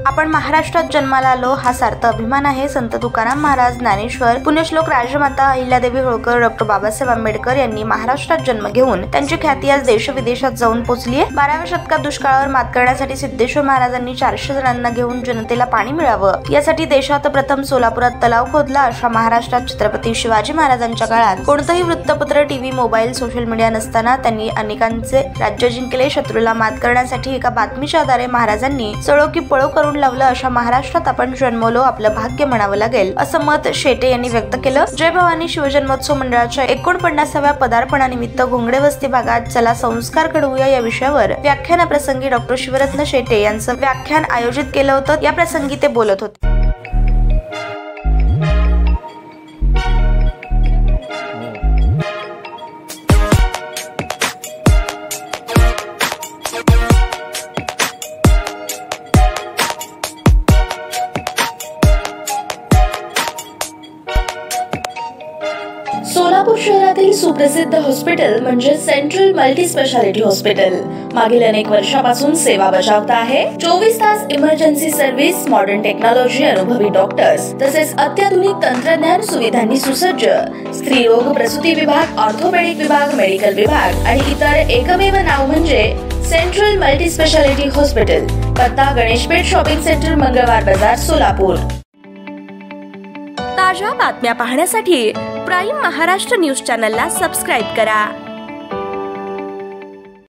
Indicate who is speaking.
Speaker 1: आपण महाराष्ट्रात जन्माला आलो हा सार्थ अभिमान आहे। संत तुकाराम महाराज, ज्ञानेश्वर, पुण्यश्लोक राजमाता अहिल्यादेवी होळकर, डॉक्टर बाबासाहेब आंबेडकर यांनी महाराष्ट्रात जन्म घेऊन त्यांची ख्याती आज देश-विदेशात जाऊन पोहोचली आहे। 12व्या शतकात दुष्काळावर मात करण्यासाठी सिद्धेश्वर महाराजांनी 400 जणांना घेऊन जनतेला पाणी मिळावं यासाठी देशात प्रथम सोलापुरात तलाव खोदला। अशा महाराष्ट्रात छत्रपती शिवाजी महाराजांच्या काळात कोणतेही वृत्तपत्र, टीव्ही, मोबाईल, सोशल मीडिया नसताना त्यांनी अनेकांचे राज्य जिंकले। शत्रूला मात करण्यासाठी एका बातमीच्या आधारे महाराजांनी चळो की पळो करून लावलं। अशा महाराष्ट्रात आपण जन्मलो, आपलं भाग्य म्हणावं लागेल असं मत शेटे यांनी व्यक्त केलं। जय भवानी शिवजन्मोत्सव मंडळाच्या 49व्या पदार्पणानिमित्त घोंगडे वस्ती भागात चला संस्कार घडवूया या विषयावर व्याख्यानाप्रसंगी डॉक्टर शिवरत्न शेटे यांचं व्याख्यान आयोजित केलं होतं। या प्रसंगी ते बोलत होते। सोलापूर शहरातील सुप्रसिद्ध हॉस्पिटल म्हणजे सेंट्रल मल्टी स्पेशालिटी हॉस्पिटल मागील अनेक वर्षापासून सेवा बजावत आहे। 24 तास इमर्जन्सी सर्व्हिस, मॉडर्न टेक्नॉलॉजी, अनुभवी डॉक्टर्स तसेच अत्याधुनिक तंत्रज्ञान सुविधांनी सुसज्ज स्त्रीरोग, प्रसूती विभाग, ऑर्थोपेडिक विभाग, मेडिकल विभाग आणि इतर एकमेव नाव म्हणजे सेंट्रल मल्टी स्पेशालिटी हॉस्पिटल। पत्ता गणेशपेठ शॉपिंग सेंटर, मंगळवार बाजार, सोलापूर। ताज्या बातम्या पाहण्यासाठी प्राईम महाराष्ट्र न्यूज चॅनलला सबस्क्राइब करा।